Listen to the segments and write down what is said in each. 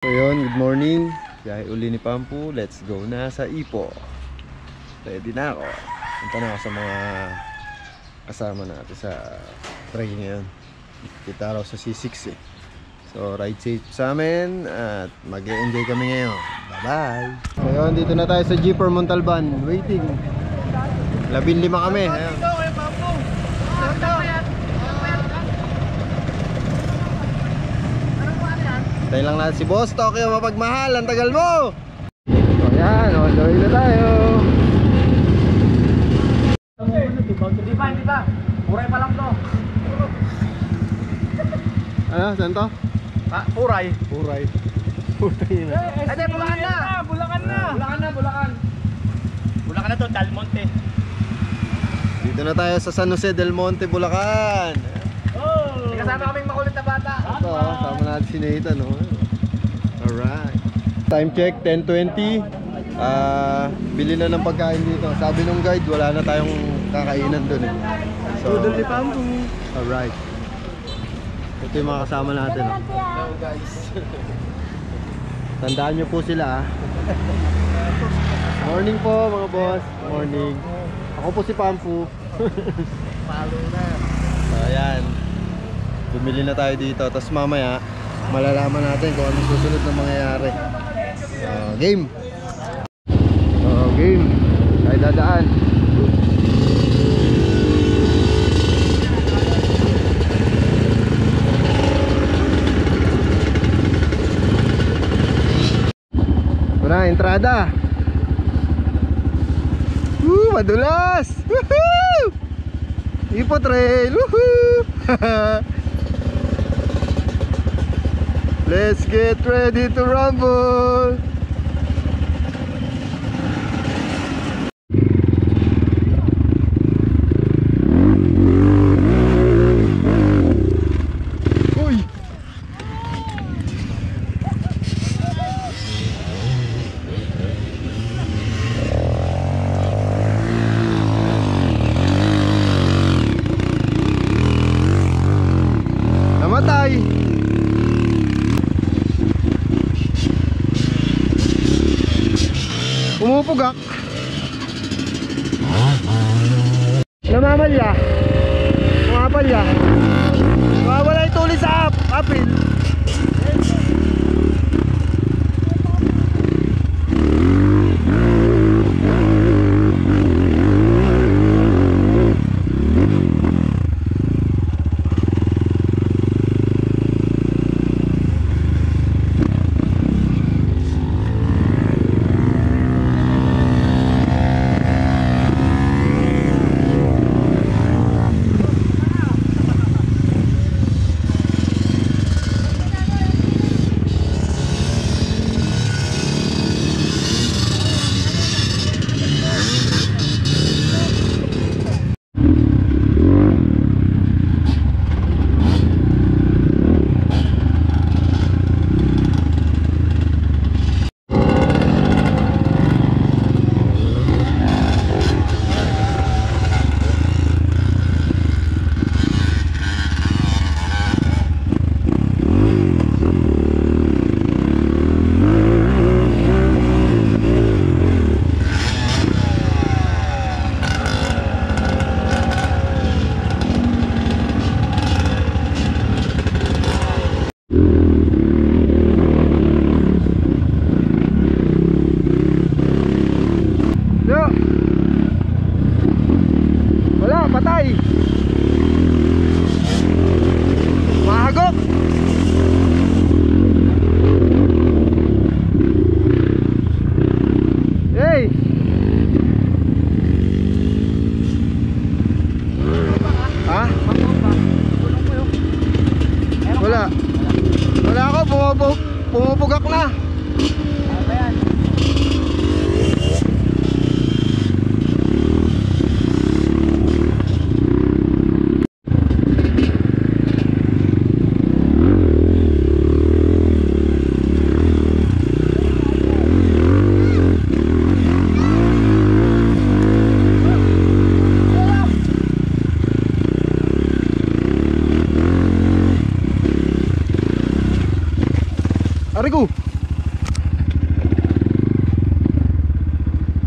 So yun, good morning. Biyahe uli ni Pampu. Let's go na sa Ipo. Ready na ako. Punta na ako sa mga kasama natin sa train ngayon. Kita raw sa C6 eh. So ride safe sa amin at mag-e-enjoy kami ngayon. Bye bye. So yun, dito na tayo sa Jeeper Montalban. Waiting. 15 kami. Ayun. Tayo lang natin si Boss Tokyo mapagmahal. Ang tagal mo. So yan, on the way na tayo. Hindi pa. Puray pa lang to. Ano? Saan to? Puray. Puray. Puray na. Ate, Bulacan na. Bulacan na. Bulacan na to, Del Monte. Dito na tayo sa San Jose del Monte, Bulacan. Oh! Kasama kaming makulit na bata. Ito, sama natin si Nathan, no? Alright. Time check, 10:20. Bili na ng pagkain dito. Sabi nung guide, wala na tayong kakainan dun eh. So, alright. Ito yung mga kasama natin, no? Hello guys. Tandaan nyo po sila, ah. Morning po mga boss. Morning. Ako po si Pampu. Palo na. So ayan, bumili na tayo dito. Tapos mamaya malalaman natin kung anong susunod na mangyayari. Game. Game. Tayo dadaan. Ito na, entrada. Madulas. Woohoo! Ipo trail. Woohoo! Let's get ready to rumble. Uy! Namatay. Umupugak. Namamalya. Umapalya. Mawawala yung tuloy sa apil.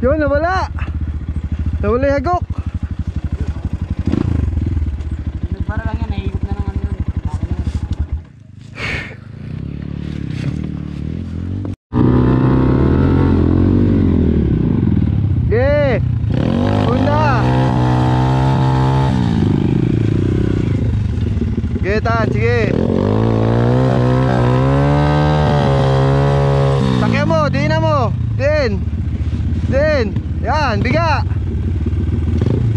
Yun, nawala. Nawala yung hagok. Nagbara lang yan, nahihigop na ng ano yun. Akin na yun. Sige. Una. Sige, Tan, sige. Sakyan mo, diinan mo. Din. Yan, biga.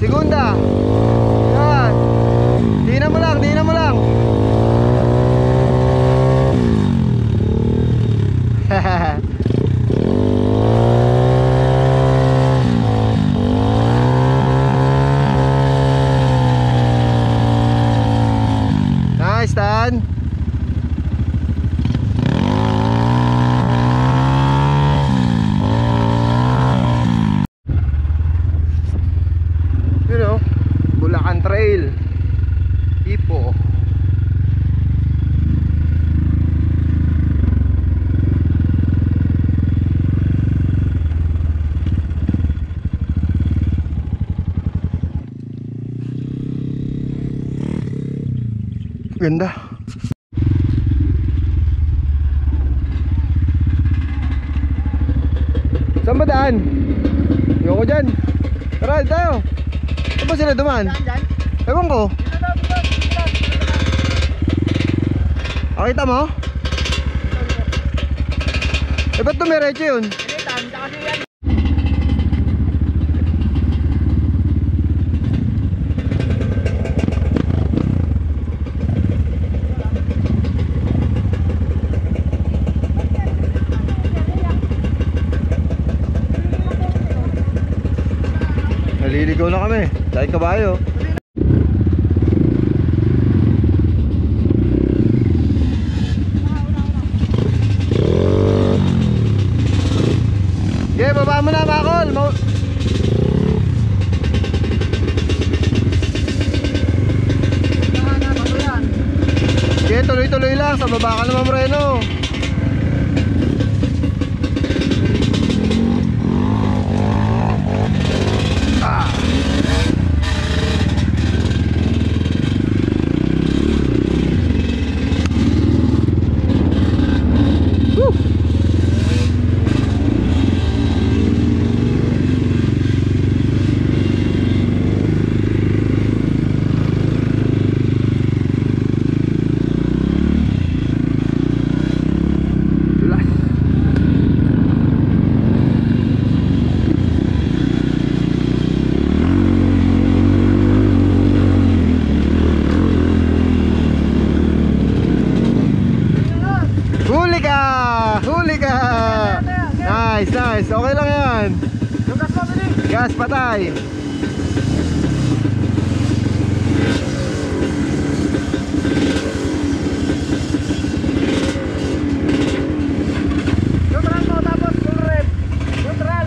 Segunda. Yan. Diinan mo lang, diinan mo lang. Nice, Tan. You know, Bulacan Trail, Ipo. Ganda. Saan ba daan? Ayoko dyan. Tara, tayo. Saan ba sila dumaan? Ewan ko. Nakita mo? Eh, ba't dumiretso yun? Naliligaw na kami dahil kabayo. Okay, baba mo na, Makol. Okay, tuloy-tuloy lang. Sa baba ka naman, Moreno. Huli ka! Nice, nice. Okay lang yan. Yung gas mo, bilis! Gas, patay. Neutral mo, tapos full rev. Neutral.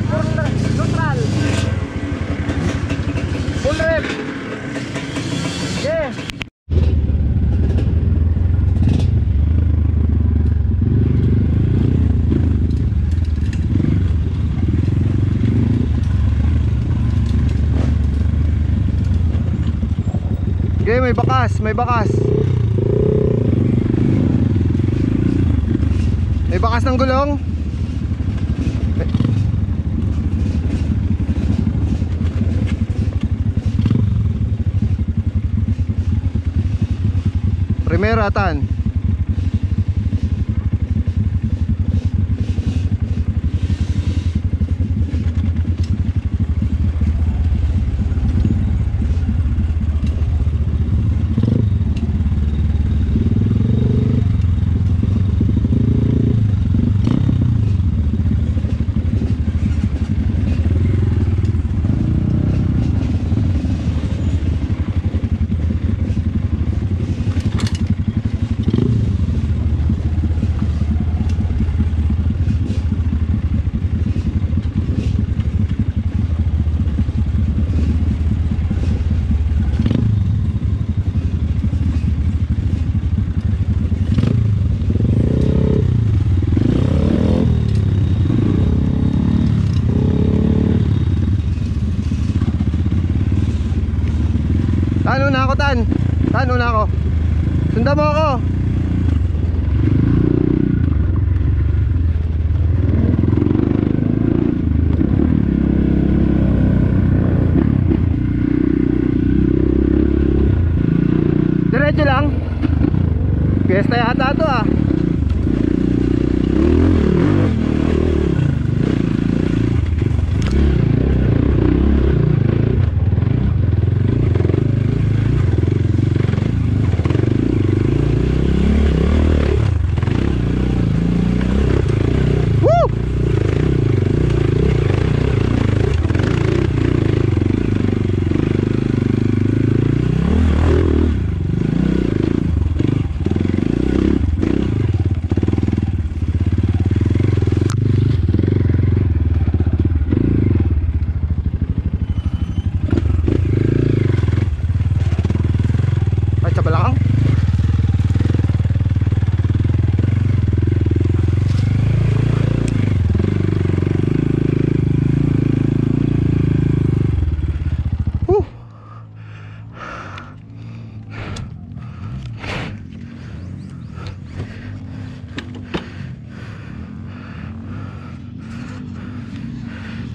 Full rev. Yeah. Okay, may bakas. May bakas ng gulong. Primera, Tan. Saan una ako? Sundan mo ako. Diretso lang. Fiesta yata ito ah.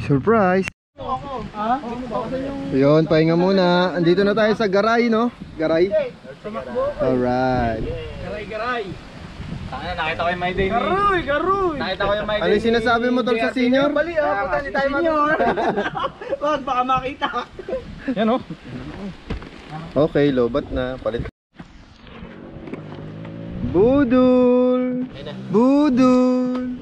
Surprise! Yun, pahinga muna. Andito na tayo sa Garay, no? Garay? Alright. Garay. Nakita ko yung my day. Garoy! Nakita ko yung my day. Ano yung sinasabi mo tol sa senior? Bali puta ni tayo senior. Wag baka makita. Yan oh. Okay, lobat na. Palit. Budul! Budul!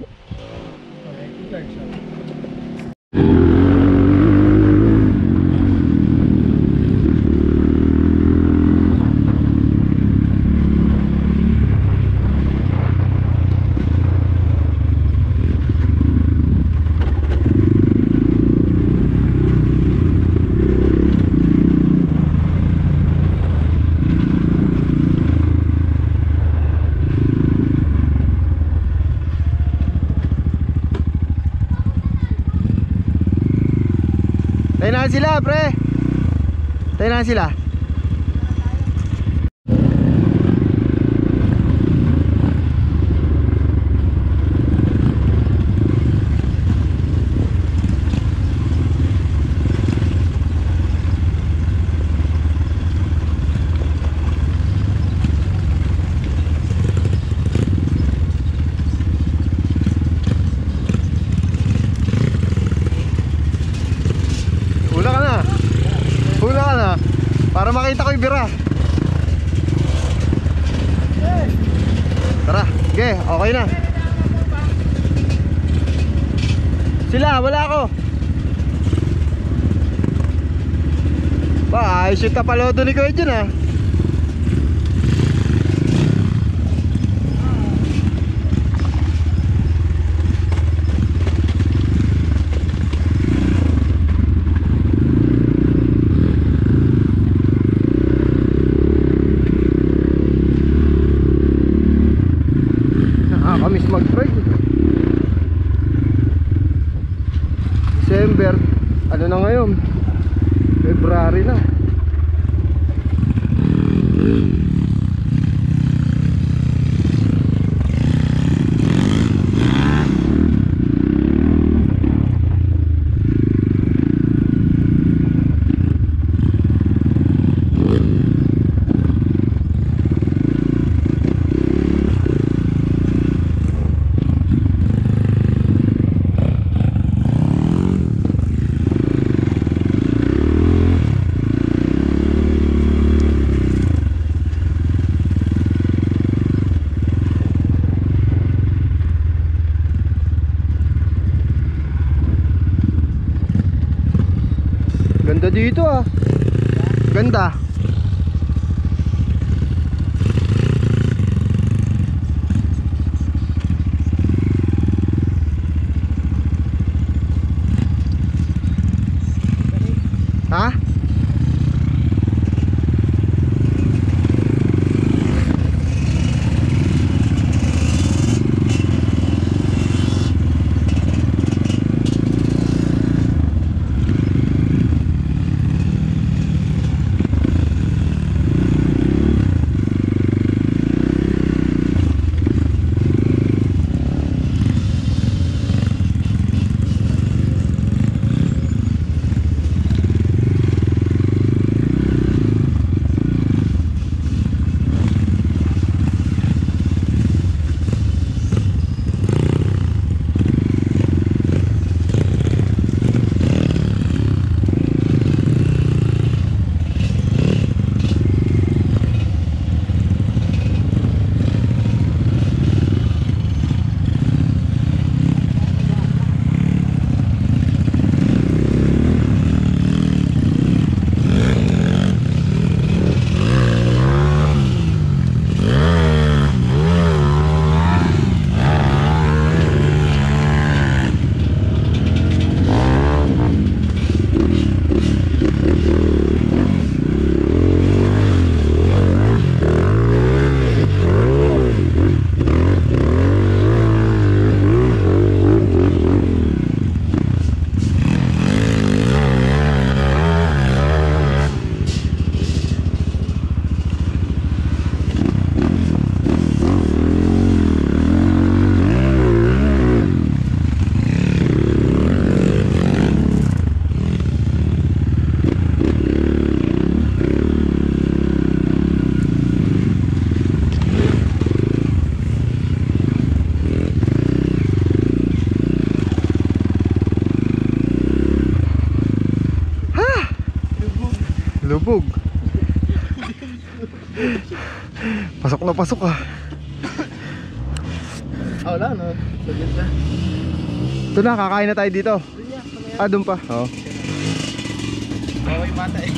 Tayo na sila, pre. Tayo na sila. Para makita ko yung bira. Tara, okay, okay na. Sila, wala ako. Ba, ayos yung tapalodo ni Kuya dyan ah. Nakakamiss mag-ride. December, ano na ngayon? February na. Ganda dito ah. Ganda. Ha? Lubog. Pasok na pasok ah. Wala no. Saglit na. Ito na, kakain na tayo dito. Doon pa. Oo. Okay, bata eh.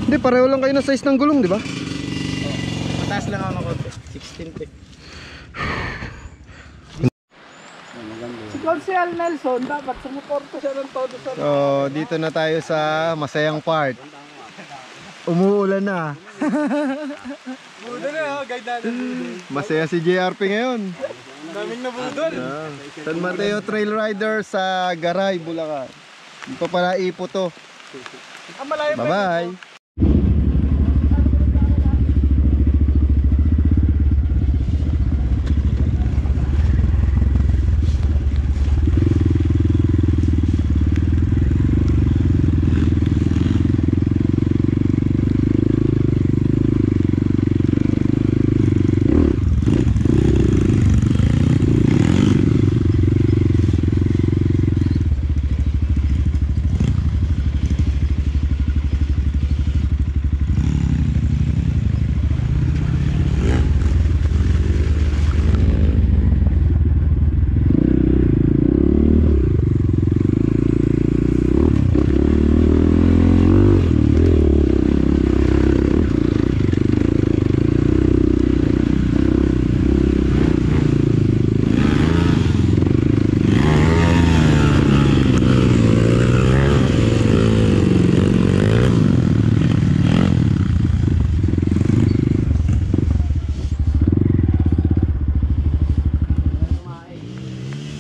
Hindi, pareho lang kayo na size ng gulong, di ba? Mataas lang ako ng konti. 16 pe. Si Consel Nelson, dapat sumuporto siya ng todo sa... So, dito na tayo sa masayang part. Umuulan na. Budol na, guide natin. Masaya si JRP ngayon. Daming nabudol. San Mateo Trail Rider sa Garay, Bulacan. Hindi pa pala ipo to. Bye-bye.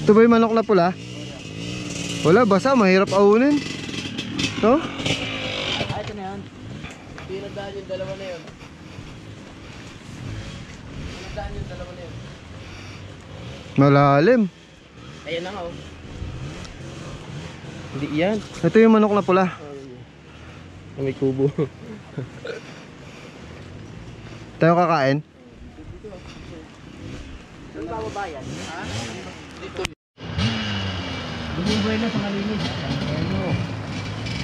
Ito ba yung manok na pula? Wala, basa, mahirap aunin. No? Ito na yan. Pinadaan yung dalawa na yun. Pinadaan yung dalawa na yun. Malalim. Ayan na nga oh. Hindi yan. Ito yung manok na pula. May kubo. Tayo kakain. Saan ba babayan? Ha? Dito. Bumibay na sa malinis. Ano?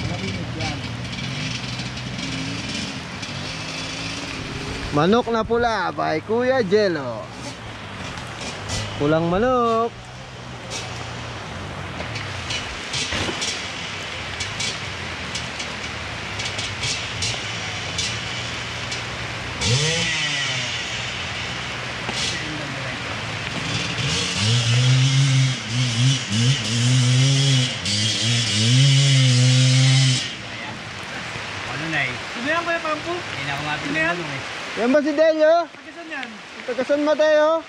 Malinis yan. Manok na pula by Kuya Jello. Pulang manok. Sino yan Kuya Pampu? Hindi na ako mapinulong eh. Yan ba si Delio? Pagkasan yan? Taga San Mateo?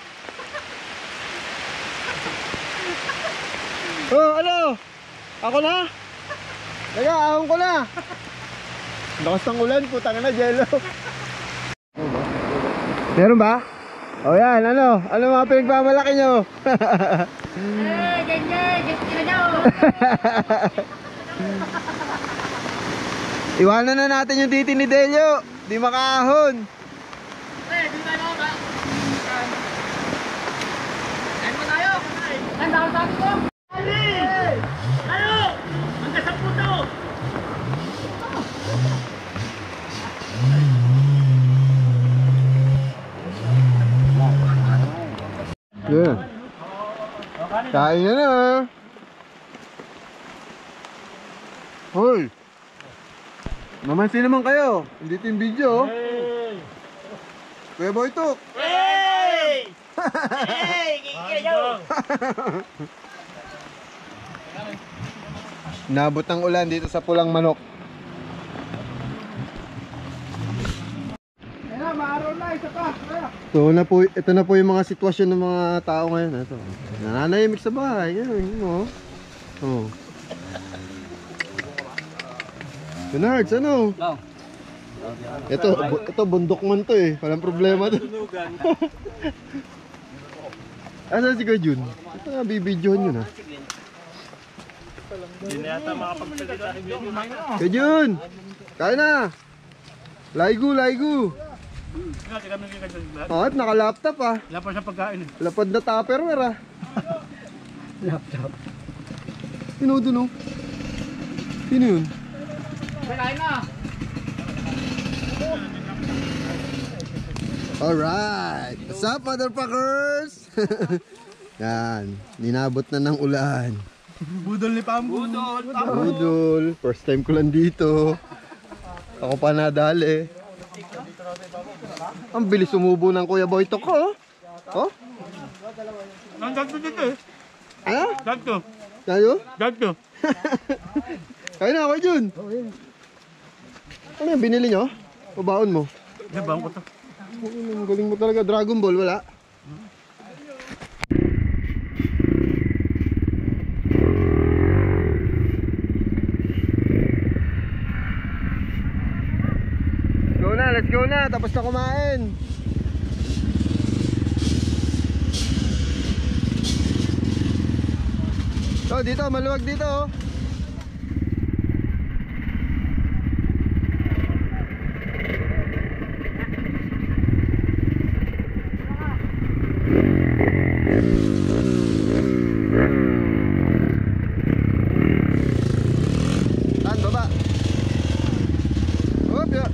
Oh, ano? Ako na? Teka, ahon ko na. Lakas ng ulan, putang na, Jello. Meron ba? O yan, ano? Ano mga pinagmamalaki nyo? Ganyan! Ganyan na daw! Iwanan na natin yung titi ni Delio. Di makaahon. Di ba na ba? Kain mo tayo! Kain tayo sabi ko! Ali! Ano? Hanggang sa puto! Yeah. Kain na na. Hoy! Mamansin naman kayo. Hindi ito yung video. Hey! Kuya Boytok. Hey! Hey! Kikikayaw! Nabot ng ulan dito sa Pulang Manok. Ayan na, maaraw na, isa pa. So, ito na po yung mga sitwasyon ng mga tao ngayon. Ito. Nananahimik sa bahay. Yan, mo. Oh. Bernards, ano? No. Ito bundok man to eh. Walang problema to. Asan si Kajun? Ito nga bibidyohan yun ha. Hindi na yata makapagsalita si Benny. Kajun! Kain na! Laigu! Oh, at naka-laptop ah. Wala pa siya pagkain eh. Lapad na tupperware ah. Laptop. Sino doon oh? Sino yun? Kain na. Alright! What's up, motherfuckers? Yan, ninabot na ng ulan. Budol ni Pambu. Budol, first time ko lang dito. Ako pa nadali. Ang bilis sumubo ng Kuya Boyto ko. Oh? Nandagto dito eh. Ano? Dagto. Tayo? Dagto. Kaya na ako dyan. Ano yung binili nyo? Pabaon mo? Nabang ko to. Ang galing mo talaga. Dragon Ball, wala? Let's go na. Tapos na kumain. So, dito, maluwag dito. Oh. Saan, baba? Hop, ya.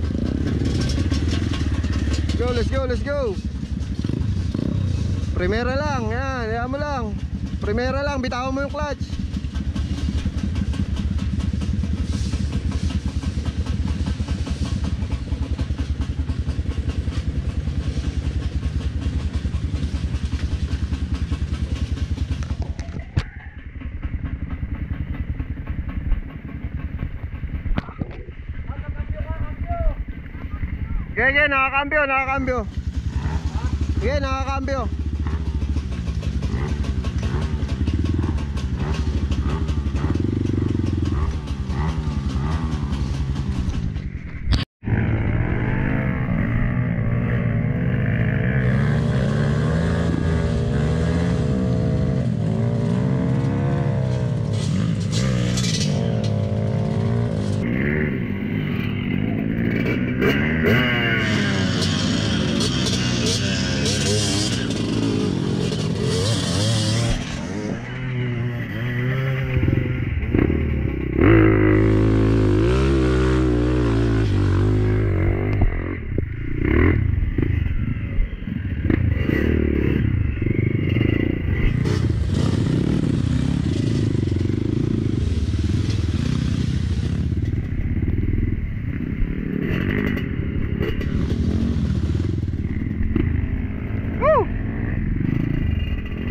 Let's go, let's go. Primera lang, yan, yan mo lang. Primera lang, bitawan mo yung clutch. Sige, nakakambyo, nakakambyo. Sige, nakakambyo.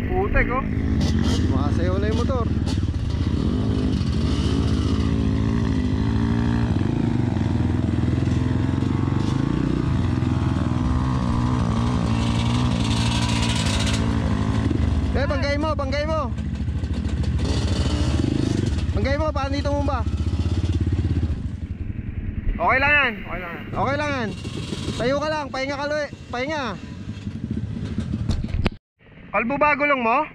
Putek oh. Makasayaw na yung motor. Banggay mo, banggay mo. Banggay mo, paano dito mo ba? Okay lang yan, okay lang yan. Okay lang yan. Tayo ka lang, pahinga ka Lui. Pahinga. Kalbo ba gulong mo?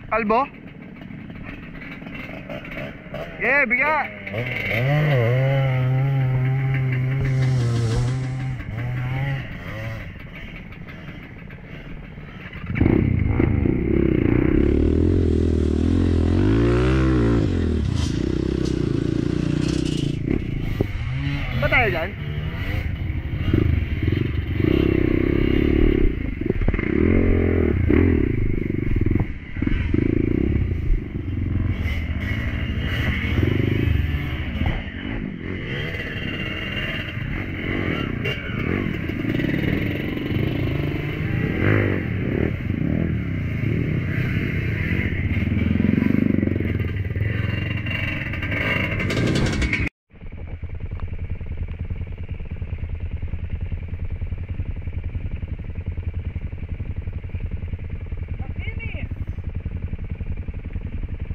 Kalbo? Yeah, biga. Ba tayo dyan?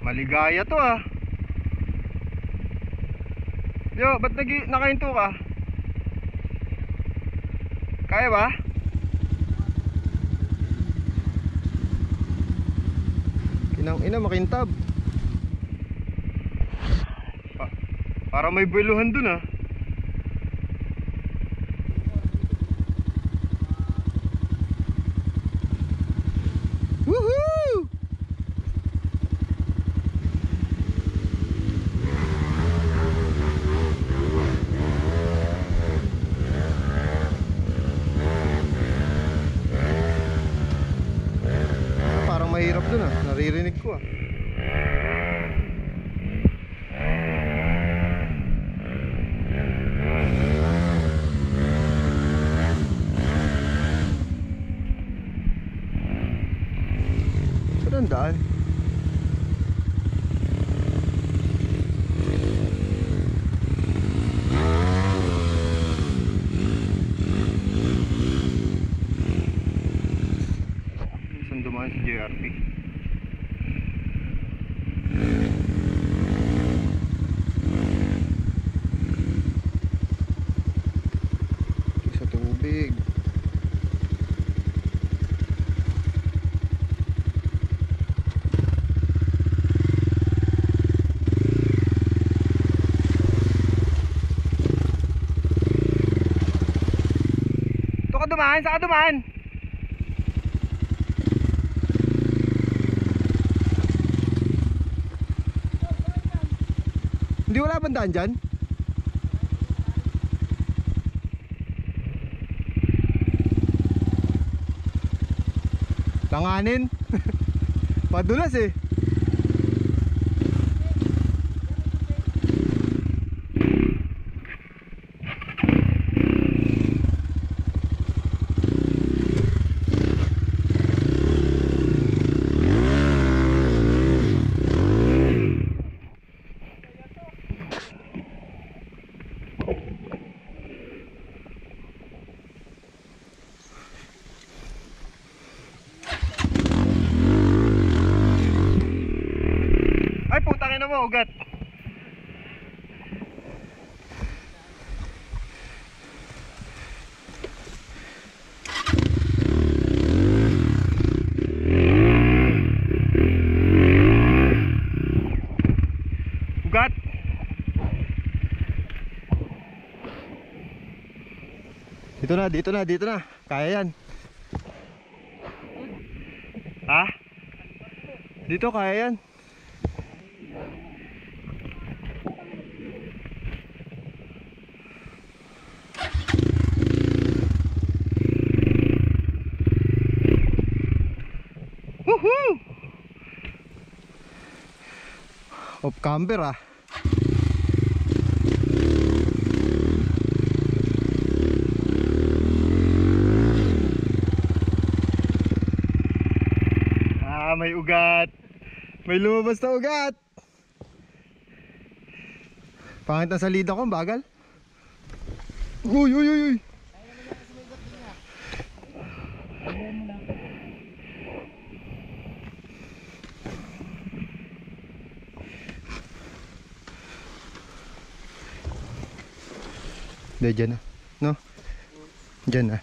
Maligaya to ah. Yo, ba't nakahinto ka? Kaya ba? Inang ina makintab. Para may buweluhan dun ah. Woohoo! ko ah. Saan ang daan? Saan dumaan si JRP? Sa tubig. Ito ka dumaan? Saan ka dumaan? Hindi, wala bang daan dyan? Langanin. Madulas eh. Ay, putang ina mo, ugat. Ugat. Dito na, dito na, dito na. Kaya yan. Ha? Dito kaya yan. Woohoo! Off camber ah. Ah, may ugat. May lumabas na ugat. Pangit ang salida ko, bagal. Uy, uy, uy, uy. Hindi, dyan na. No? Dyan na.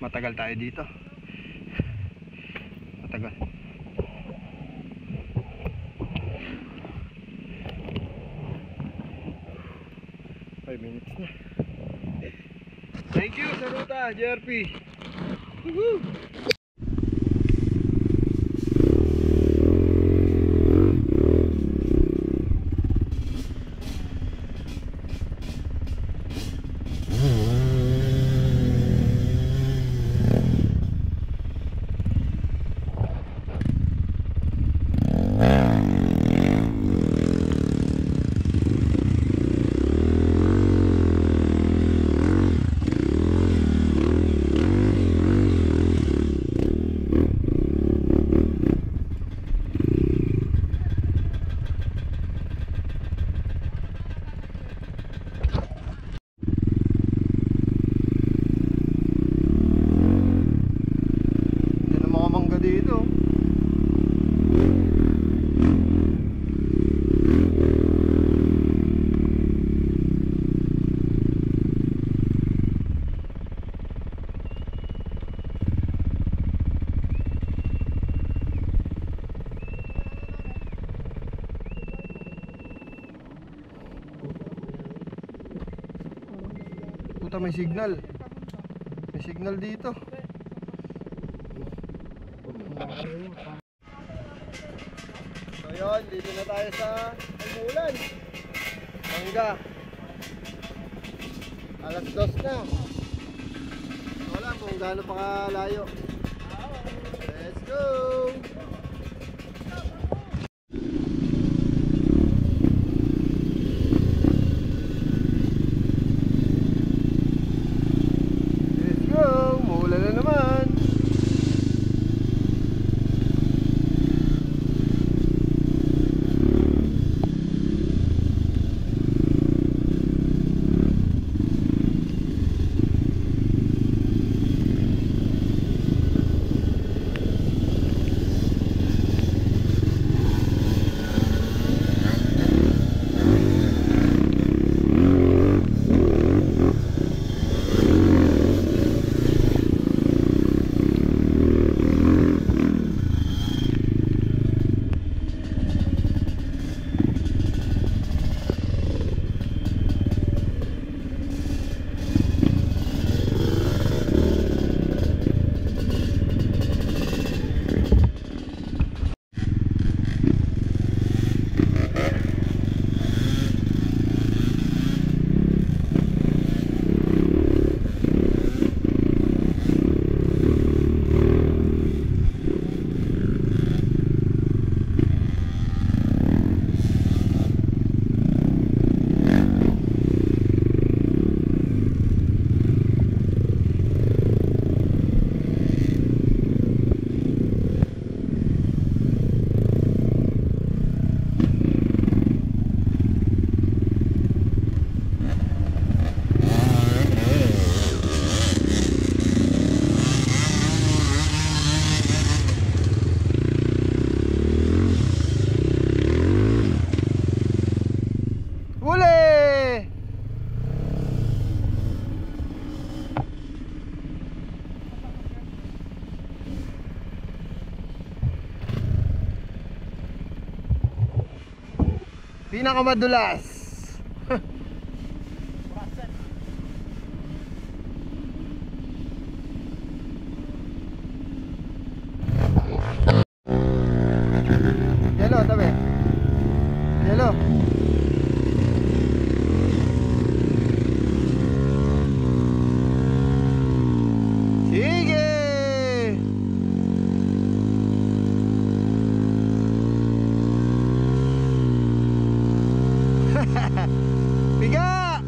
Matagal tayo dito. Matagal. Five minutes na. Thank you sa ruta, JRP. Woohoo! Puta, may signal. May signal dito. So yun, dito na tayo sa Almulan. Mangga. Alas 2 na. Wala kung gaano pa kalayo. Let's go! Let's go! Maulan na naman. Pinakamadulas. Yellow, tabi. Yellow. Sige. Piga!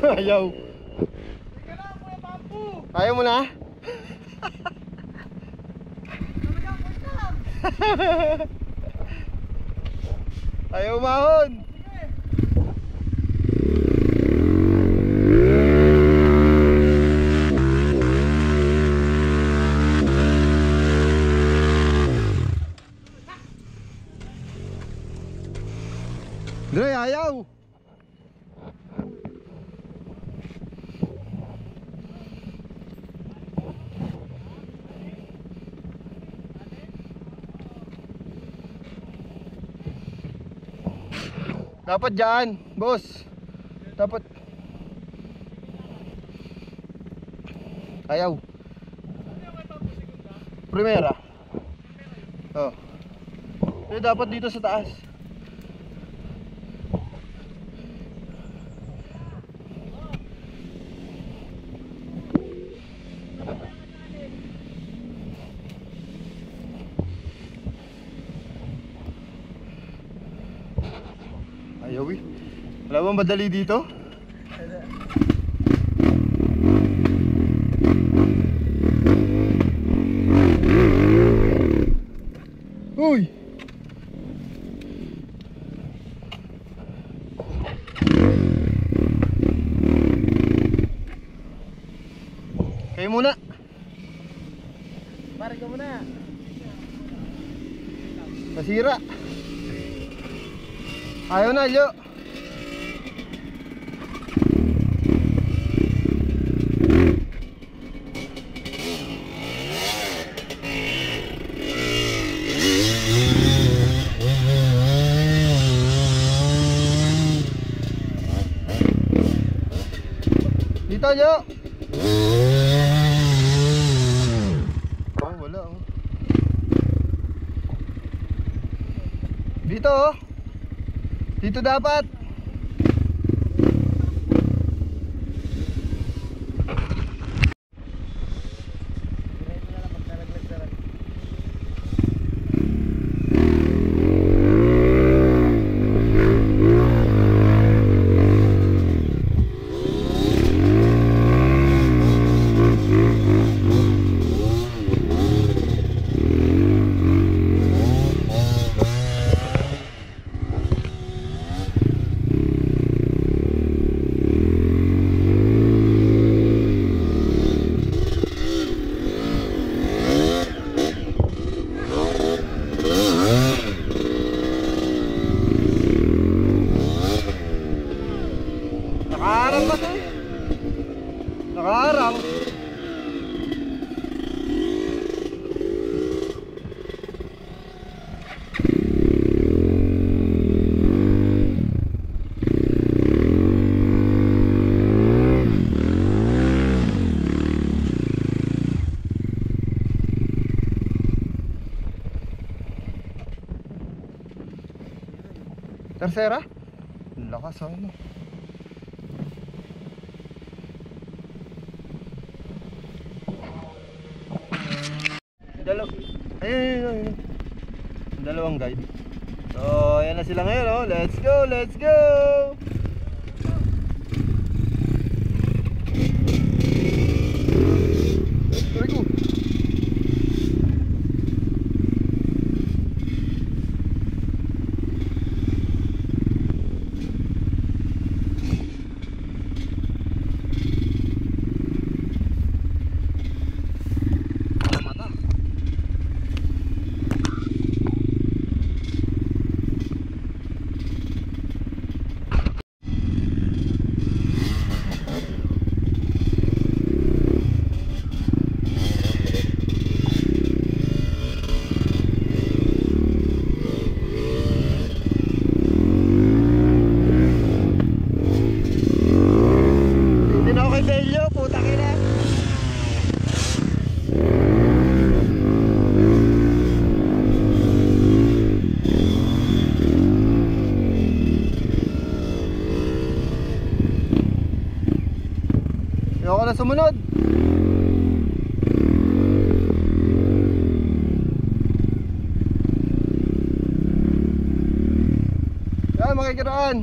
Ayaw. Ayaw mo na? Ayaw mahon. Dre, ayaw. Dapat dyan, boss. Dapat. Ayaw. Primera. Oh. Dapat dito sa taas. Ayaw eh. Wala bang madali dito? Uy! Kayo muna. Pare ka muna. Nasira. Ayaw na, Lyo. Dito, Lyo. Oh, wala oh. Dito oh. Dito dapat. Nakaharang kasi. Nakaharang. Tercera? Lakas ano. Ayun. Dalawang guide. So, ayan na sila ngayon, oh. Let's go, let's go. Sorry ko. Ayoko na sumunod. Yan, makikiraan.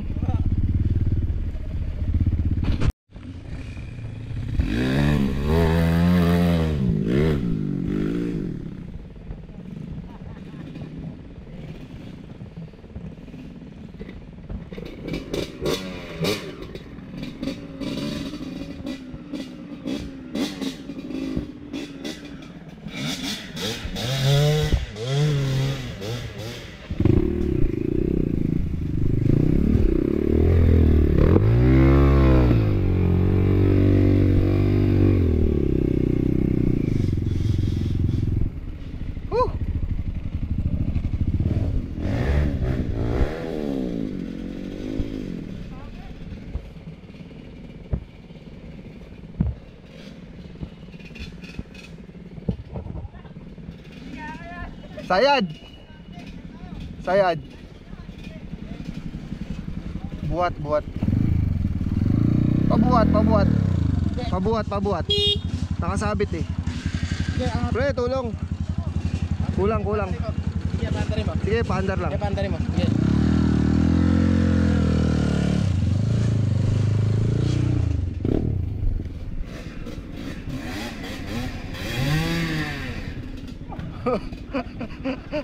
Sayad. Sayad. Buat. Pabuhat. Nakasabit eh. Pre, tulong. Kulang. Sige, paandarin mo. Sige, paandar lang. Sige, paandarin mo. Sige. Ano?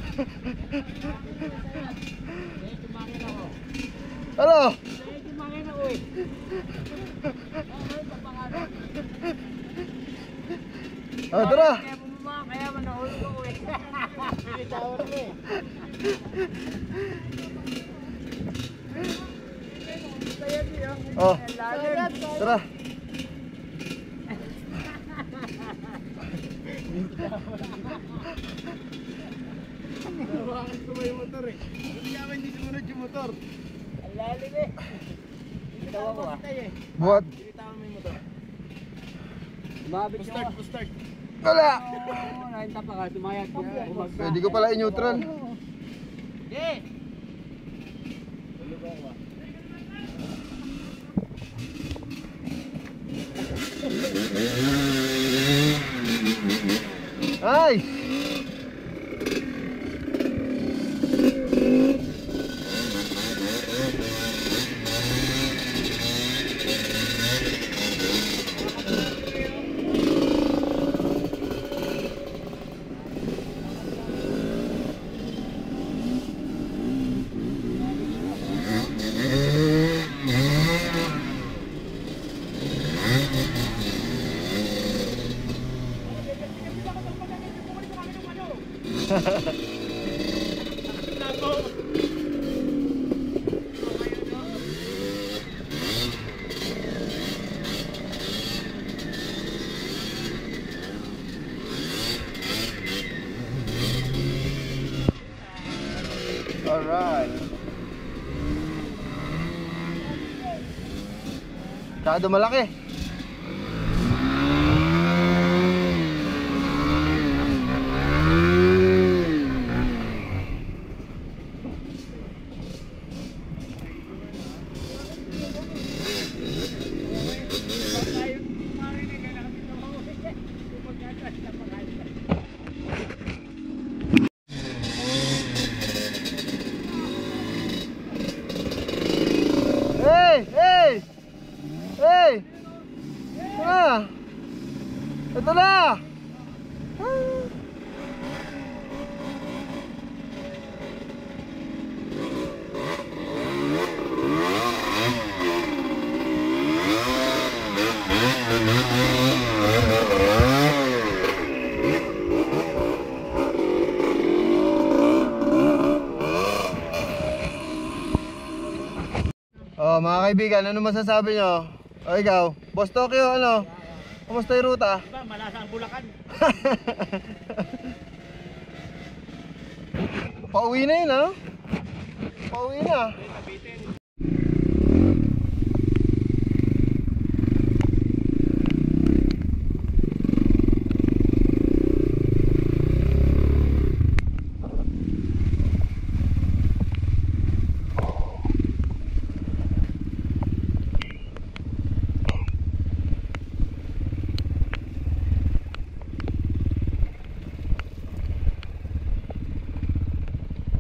Oh, tara. Kaya manahulog ko eh. Pinitawar mo eh. Oh, tara. Nawakan ko ba yung motor eh? Hindi naman hindi sumunod yung motor. Ang lalim eh. Bitawa ko ah. Buhat. Bitawa mo yung motor. Mabit nyo ah. Start. Wala. Oo, nahinta pa ka. Tumayag ko. Pwede ko pala i-neutral. Yeah. Ay! Alright. Kado malaki. Hey! Ito na! Ito na! Oh, mga kaibigan, ano masasabi nyo? O ikaw, Boss Tokyo, ano? Kumusta yung ruta? Diba, malasa ang Bulacan. Pauwi na yun, ha? Pauwi na.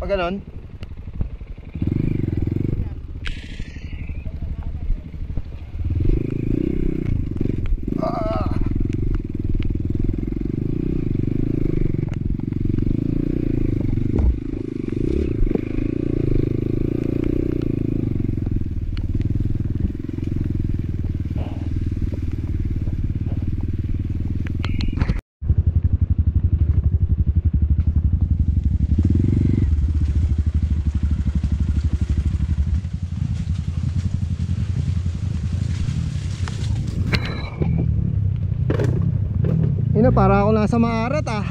Pag ganon. Para ako nasa Maarat ah.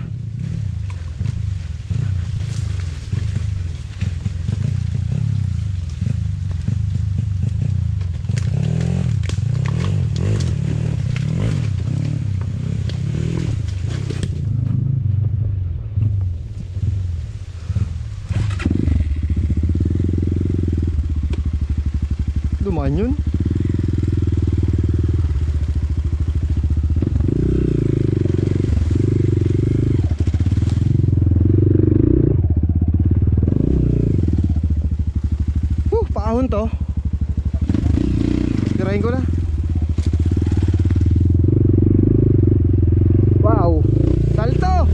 Dumaan yun. Paahon to. Tirahin ko na. Wow, salto.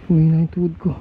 Humina yung tuhod ko.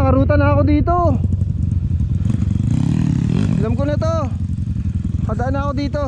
Nakaruta na ako dito. Alam ko na to. Padaan na ako dito.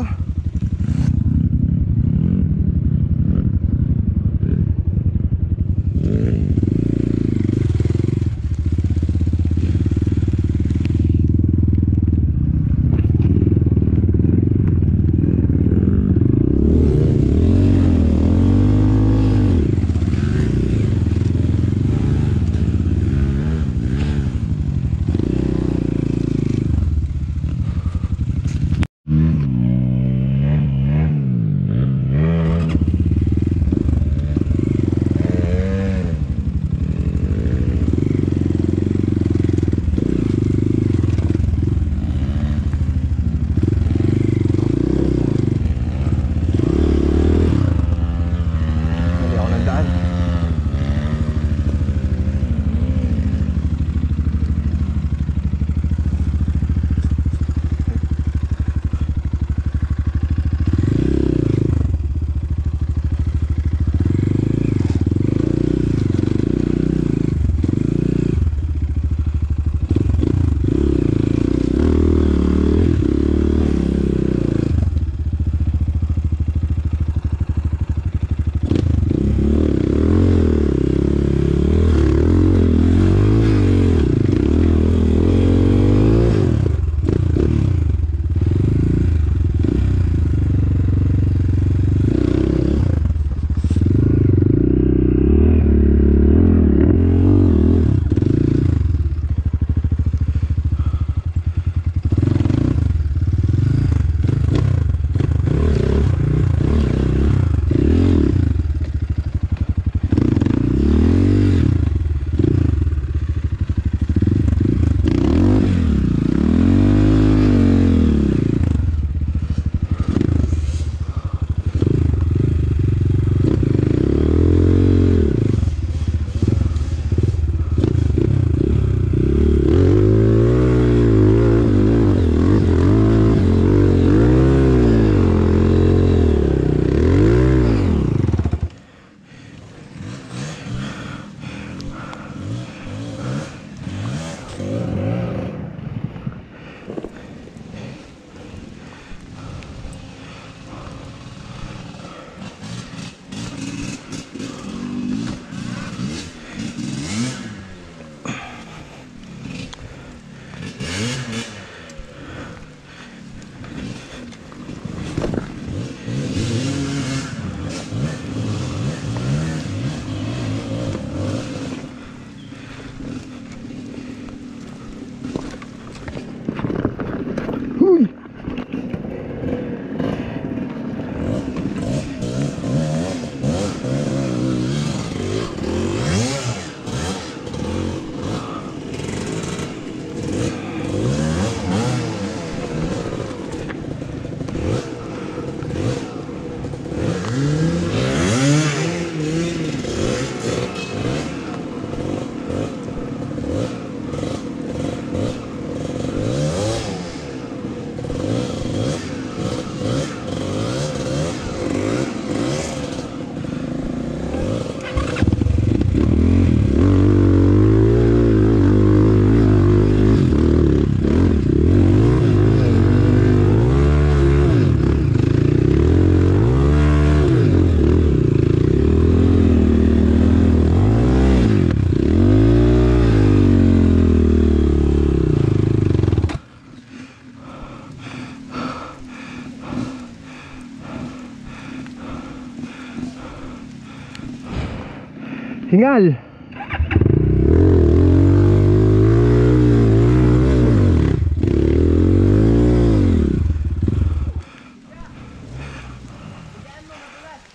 Hingal.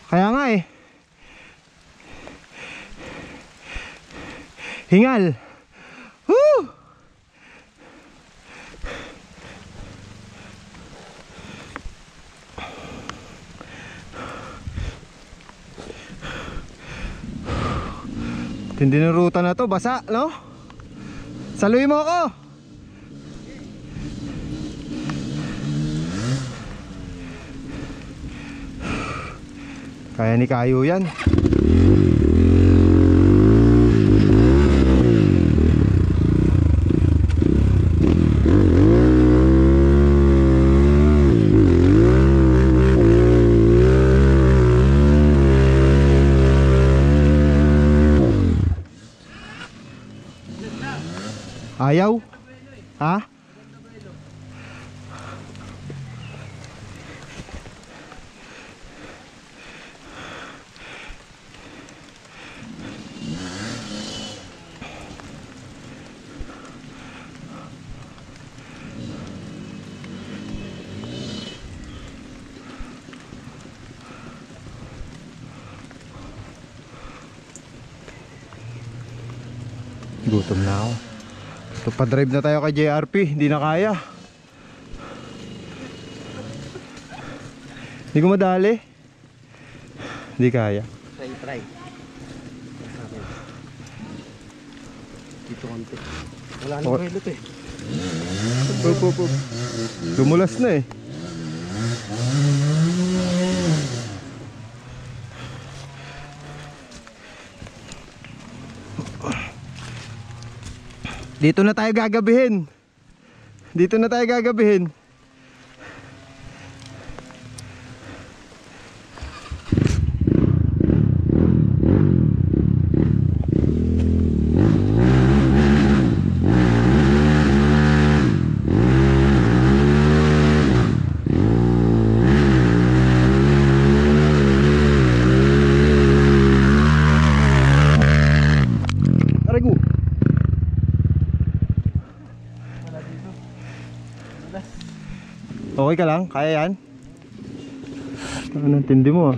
Kaya nga eh. Hingal. Woo! Tindi ng ruta na to, basa, no? Saluhin mo ako. Kaya ni Kayo yan. Ayaw? Ha? Gutom na ako. So, pa-drive na tayo kay JRP, hindi na kaya. Hindi ko madali. Hindi kaya. Try. Dito konti. Wala nang pilot eh. Up. Lumulas na eh. Dito na tayo gagabihin. Arigo. Okay ka lang? Kaya yan? Ano ang tindi mo ah?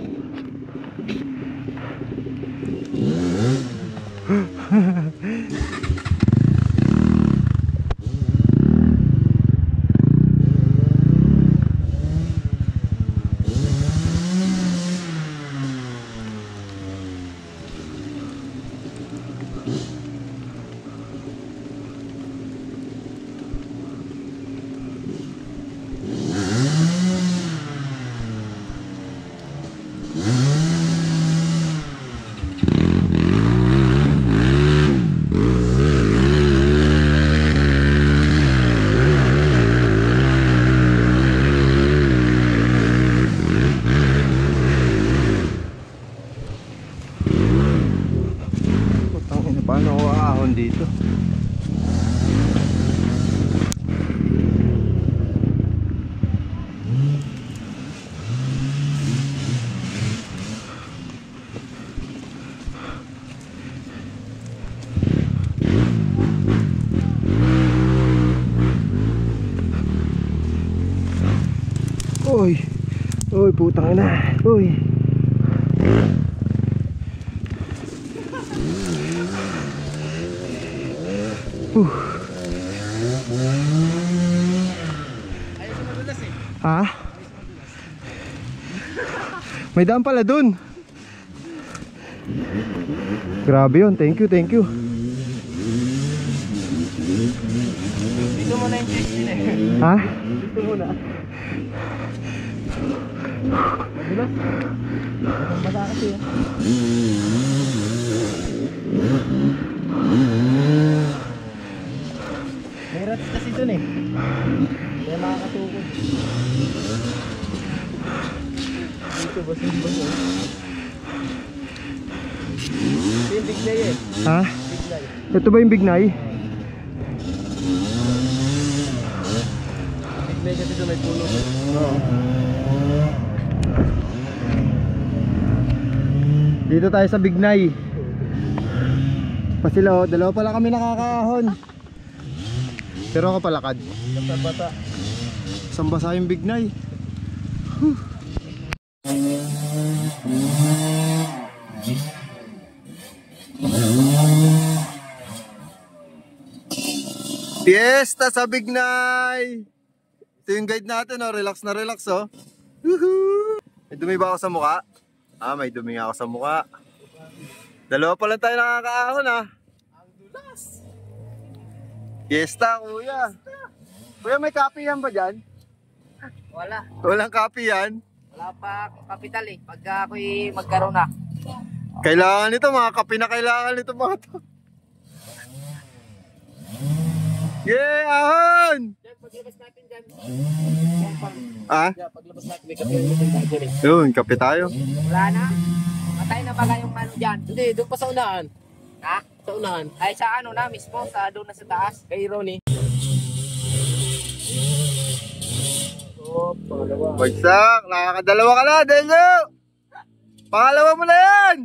Paano ako aahon dito? Uy, putang ina. Uy. Ha? May daan pala dun. Grabe yun, thank you. Dito mo na yung check-in eh. Ha? Dito muna. Madulas. Basa kasi yan. May rats kasi dun eh. Kaya makakatukod. Dito baso. Ito yung bignay eh. Ha? Bignay. Ito ba yung bignay? Bignay kasi doon may puno. Oo. Dito tayo sa bignay. Pa sila, oh. Dalawa pala kami nakakaahon. Pero ako palakad. Bata. Saan basa yung bignay? Fiesta sa Bignay! Ito yung guide natin, oh. Relax na relax, oh. Woohoo! May dumi ba ako sa mukha? May dumi nga ako sa mukha. Dalawa pa lang tayo nakakaahon, ah. Ang dulas. Fiesta, kuya. Kuya, may copy yan ba dyan? Wala. Walang copy yan. Wala pa akong kapital eh. Pagka ako'y magkaroon na. Kailangan nito, mga kape na kailangan nito mga to. Yeah, ahon! Diyan, paglabas natin dyan. Ah? Diyan, paglabas natin may kapital dyan eh. Yun, kape tayo. Wala na. Matay na baga yung ano dyan. Hindi, doon pa sa unahan. Ha? Sa unahan. Ay sa ano na mismo, sa doon na sa taas. Kay Ronnie. Oh, pangalawa. Bagsak, nakakadalawa ka na, Delio! Pangalawa mo na yan!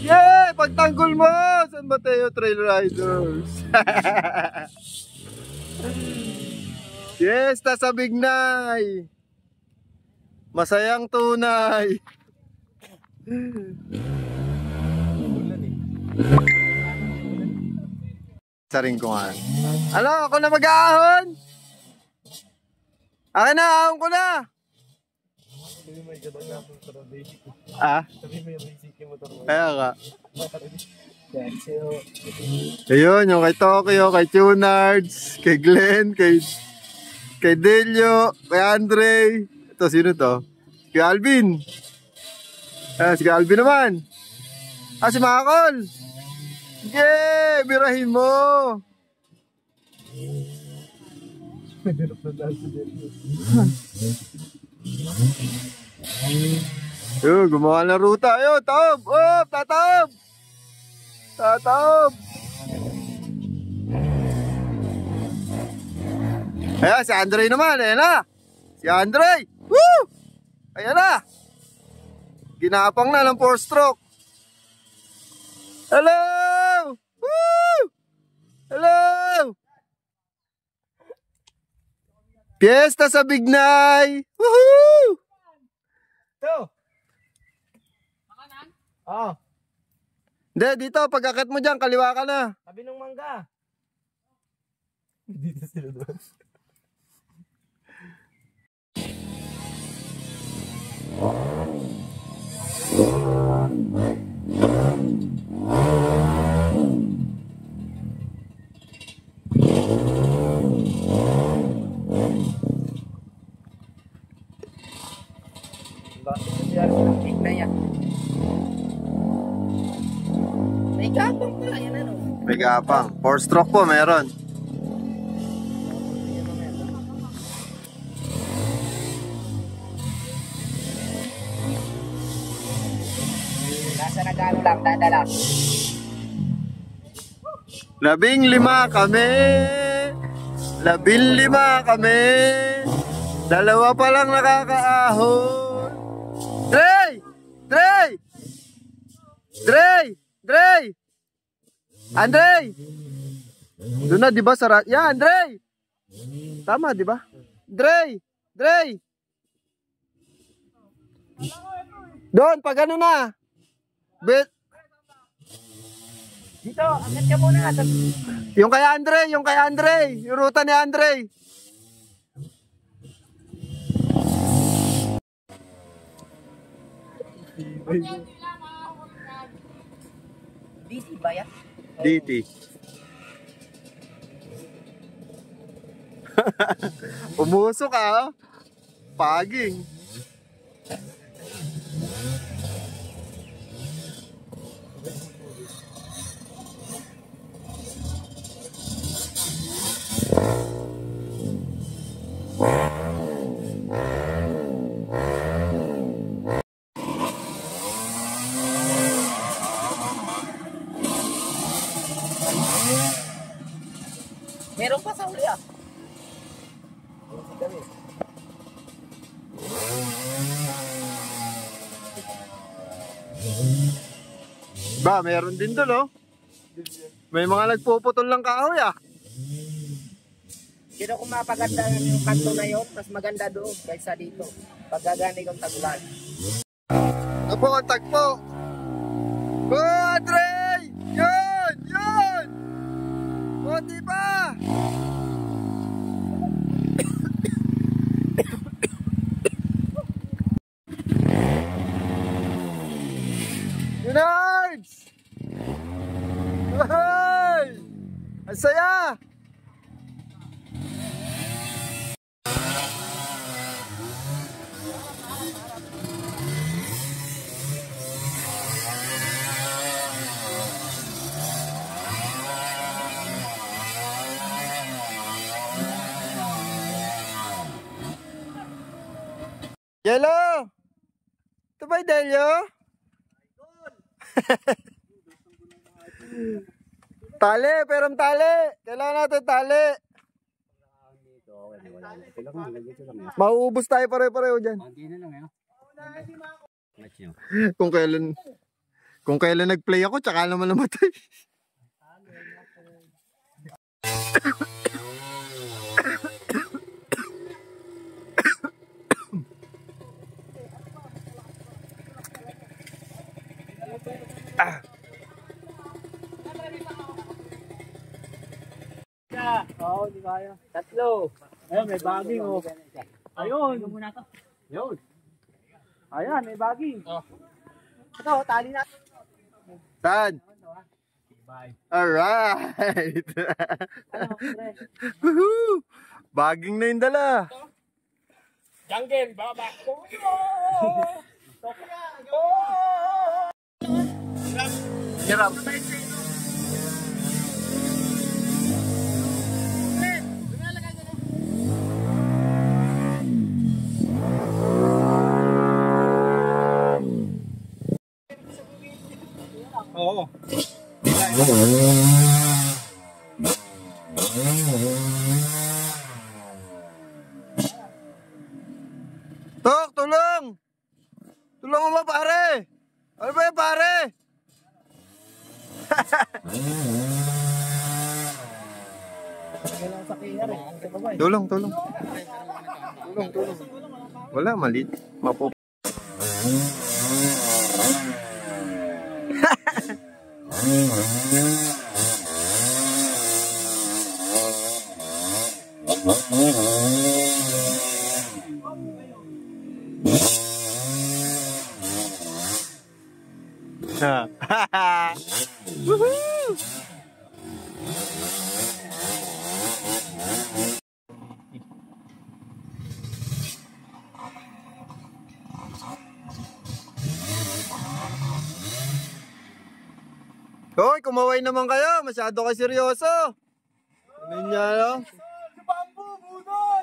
Yeah! Pagtanggol mo! San Mateo Trail Riders? Fiesta sa Bignay! Masayang tunay! Saring ko nga. Ano? Ako na mag-aahon? Akin na! Ahon ko na! Ah? Kaya ka. Ayun, yung kay Tokyo, kay Tunards, kay Glenn, kay Delio, kay Andre. Ito, sino to? Si Alvin. Si Alvin naman. Si Makol. Yeah! Birahin mo! Yo, gumawa ng ruta. Yo, taob! Oh, tataob! Tataob! Ayan, si Andre naman. Ayan na! Si Andre! Woo! Ayan na! Ginapang na ng 4-stroke. Hello! Woo! Hello! Fiesta sa Bignay! Woohoo! Ito! Makanan? Oo. Hindi, dito, pag-akit mo dyan, kaliwa ka na. Tabi ng mangga. Dito sila doon. Bakit nangyari sa Tignan yan. May gapang pala yan ano. May gapang. 4-stroke po, meron. Nasa nagano lang, dadala. 15 kami. 15 kami. Dalawa pa lang nakakaahon. Dre! Dre! Dre! Dre! Andre! Doon na, di ba? Yan, Dre! Tama, di ba? Dre! Dre! Doon, pag ano na. Dito, angat ka muna. Yung kay Andre, yung ruta ni Andre. DC ba yan? DT. Umusok ah. Paging. Meron pa sa uli ah. Ba, meron din doon, oh. May mga nagpuputol ng kahoy ah. Sino kung mapaganda yung kanto na yun, mas maganda doon kaysa dito. Pagkagani kong tagulan. Tagpo, tagpo. Oh, Andre! Yun! Yun! Konti pa! Unards! Hey! Ang saya! Yellow! Ito ba yung Delio? Tali, perang tali. Kailangan natin tali. Mauubos tayo pare-pareho dyan. Kung kailan nag-play ako, tsaka naman namatay. Oo, di kaya. Tatlo. Ayun, may baging oh. Ayun. Yun. Ayan, may baging. Ito, tali na. Saan? Alright! Woohoo! Baging na yung dala. Janggen, baba. Hirap. Oo. Tok, tulong! Tulungan mo pare! Ano ba yan pare? Tulong, tulong. Tulong, tulong. Wala, mali. Mapup. Woohoo! Hoy, kumaway naman kayo. Masyado kayo seryoso. Ano niya, no? Sa bambu, budol!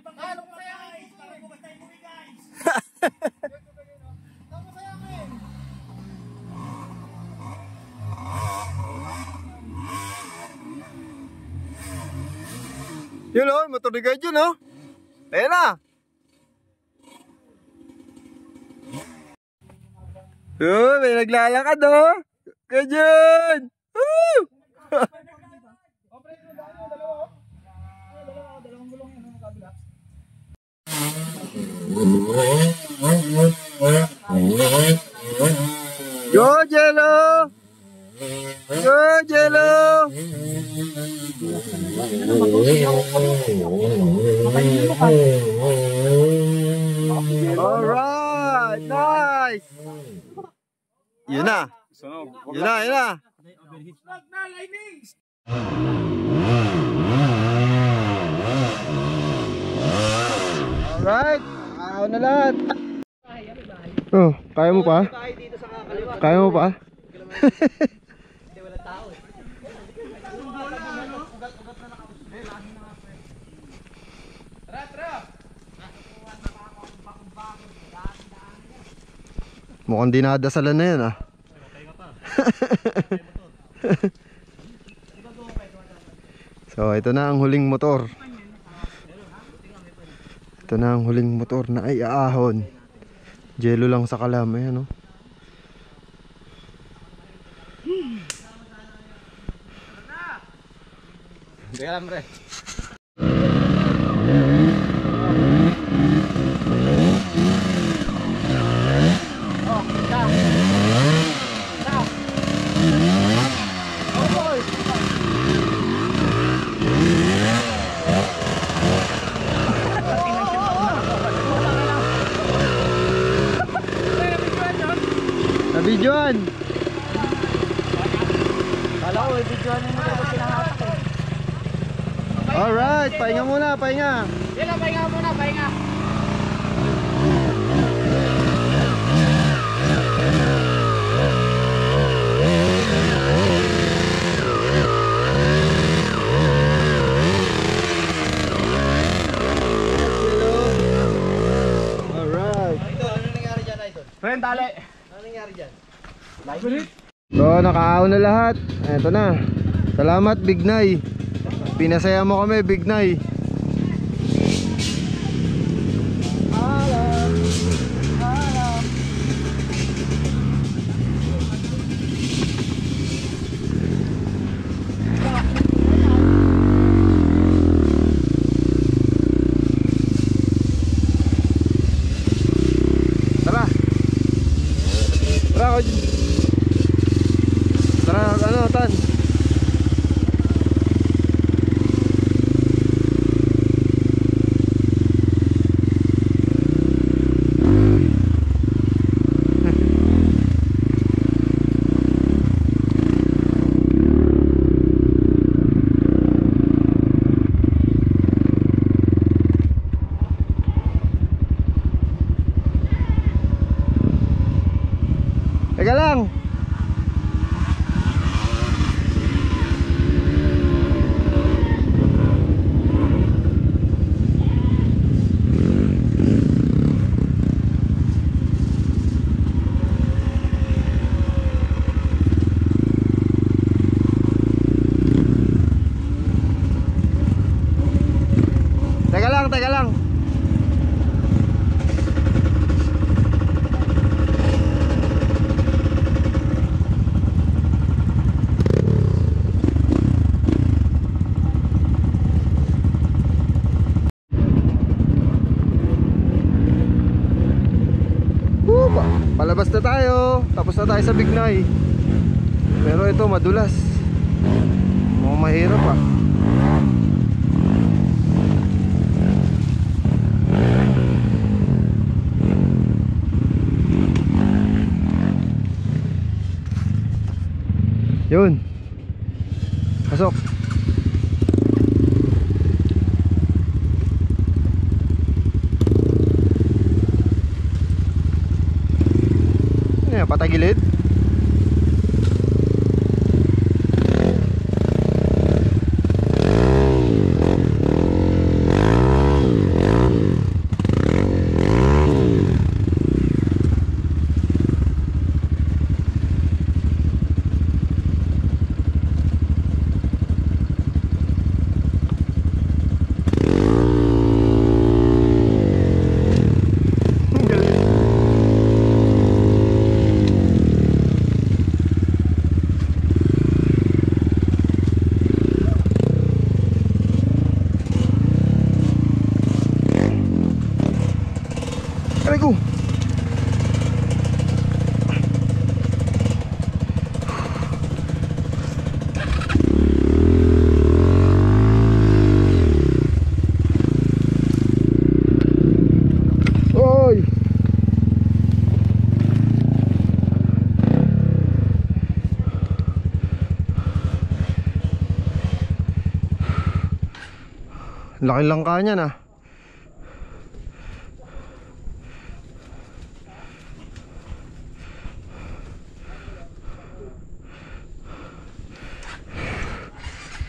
Pangalo ko kaya guys! Para bumastay mo guys! Tapos kaya akin! Yun o, maturigan yun o. Ayan na. Oh, may naglalakad o. Kajan. Woo! Go Jello! Go Jello! Alright, nice! Yun na! Yun na, yun na! Alright, ayaw na lahat. Oh, kaya mo pa? Kaya mo pa? Mukhang dinadasalan na yan ah. So ito na ang huling motor. Ito na ang huling motor na ay aahon. Jello lang sa kalam. Ayan oh. Teka lang, pre. Oh, isa. Isa. Oh, boy. Nabidyoan. Kala ko, videoan na nila pinahatak eh. Alright, pahinga muna, pahinga. Sila, pahinga muna, pahinga. Alright. Friend, tali. So, nakaahon na lahat. Eto na. Salamat, Big Nay. Pinasaya mo kami, Big Nay. Tara. Tara, tara, ano, Tan? Teka lang. Teka lang. Palabas na tayo. Tapos na tayo sa Big Nay. Pero ito madulas. Mukhang mahirap ah. Yun. Pasok. Patagilid. Aray ko. Oy. Laki langka niyan ah.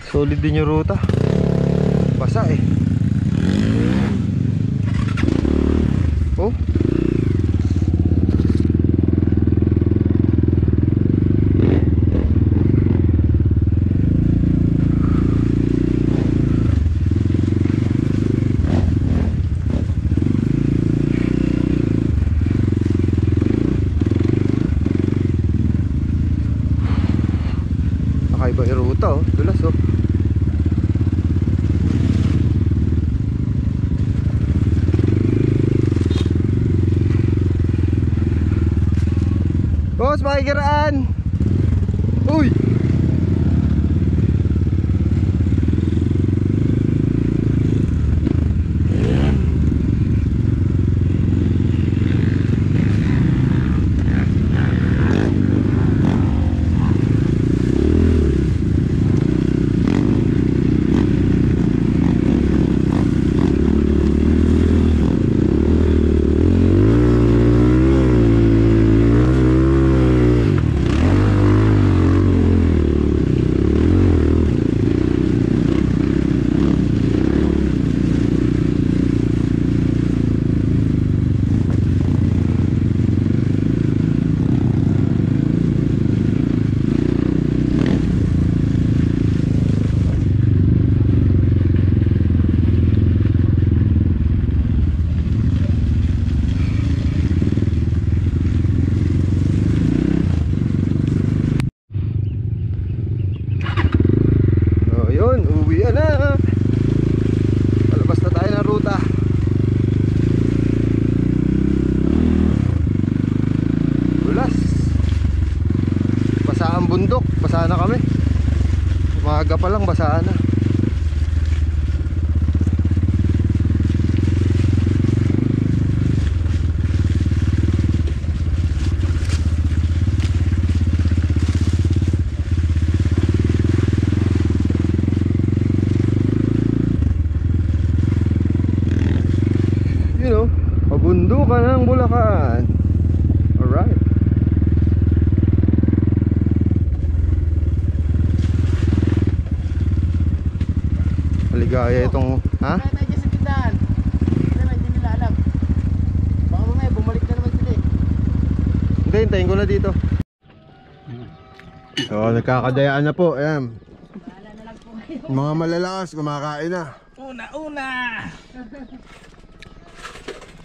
Solid din yung ruta. Basa eh. Oh. Nakaiba yung ruta oh. Dulas oh. Boss, makikiraan. Uy. Yun, uwi na. Palabas na tayo ng ruta. Dulas. Basa ang bundok. Basa na kami. Umaga pa lang basa na. Pabundukan ng Bulacan. Alright. Maligaya itong ha? Kaya tayo dyan sa tindahan. Hindi nila alam. Baka mamaya bumalik na naman sila eh. Hindi, hintayin ko na dito. So, nagkakadayaan na po. Ayan. Mga malalakas, kumakain na. Una!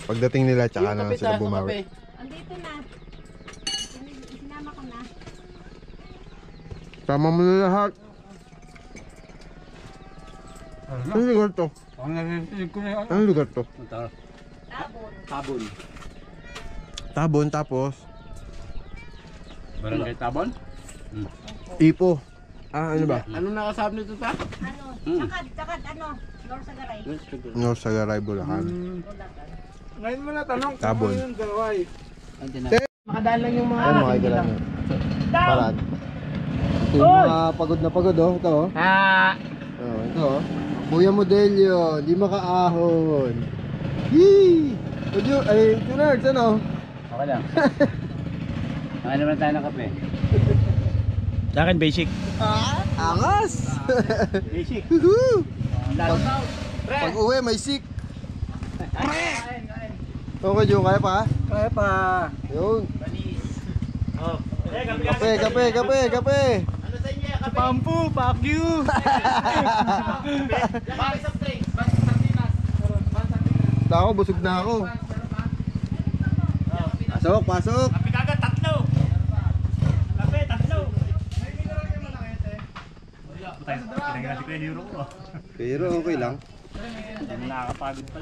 Pagdating nila, tsaka na sila bumawi. Andito na. Sinama ko na. Tama mo na lahat. Anong lugar to? Anong lugar to? Tabon. Tabon, tapos Barangay Tabon? Ipo. Ah, ano ba? Anong nakasab nito ta? Ano? Tsakad, ano? Lord Sagaray. North Sagaray, Bulacan. Ngayon mo na tanong Tabon. yung gaway. Makadaan lang yung mga Ayan mga kailan. Parad. Ito yung mga pagod na pagod oh. Ito oh. Oh, ito oh. Kuya Modelio, di makaahon. Yee! Udyo, ay, Junards, ano? Okay lang. Nakain naman tayo ng kape. Sa akin basic. Angas! Basic. Woohoo! Pag uwi, may sik. Okay, Jo, kaya pa? Kaya pa. Yun. Oh. Kape. Ano sa inyo? Kape? Pampu, fuck you. Bakit sa drinks? Bakit sa sardinas? Ako, busog na ako. Pasok. Kape kagad, tatlo. Kape, tatlo. Pero okay lang. Hindi mo nakakapagod pa.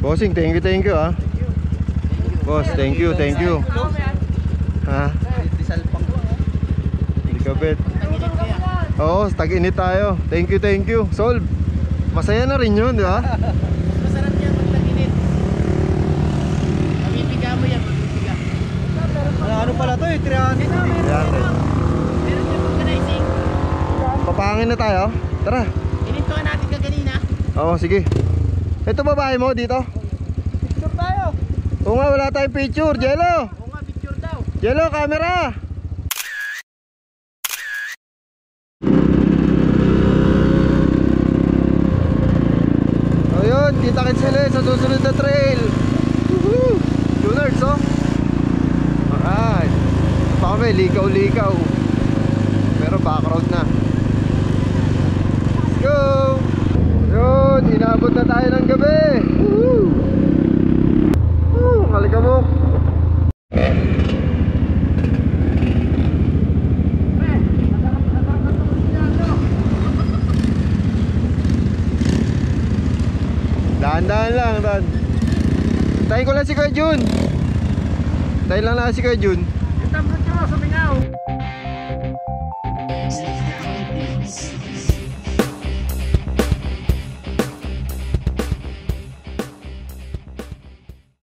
Bossing, thank you ah. Boss, thank you. Ha? Hindi ka bet. Oo, tag-init tayo. Thank you. Solve. Masaya na rin yun, di ba? Masarap yan pag nag-init. Mabibiga mo yan, mabibiga. Ano pala to eh, 300. Meron yung organizing. Papahangin na tayo. Tara. Inintuan natin ka kanina. Oo, sige. Ito babae mo dito? Picture tayo. Oo nga, wala tayong picture. Jello! Oo nga, picture daw. Jello, camera! Ayun, kita-kits sila sa susunod na trail. Woohoo! Junards, oh. Alright. Pa kami, likaw. Pero background na. Let's go! Ayun, inabot na tayo ng gabi. Woohoo! Kalikabok. Dahan-dahan lang, Dan. Tayin ko lang si Kuya Jun. Tayin lang si Kuya Jun.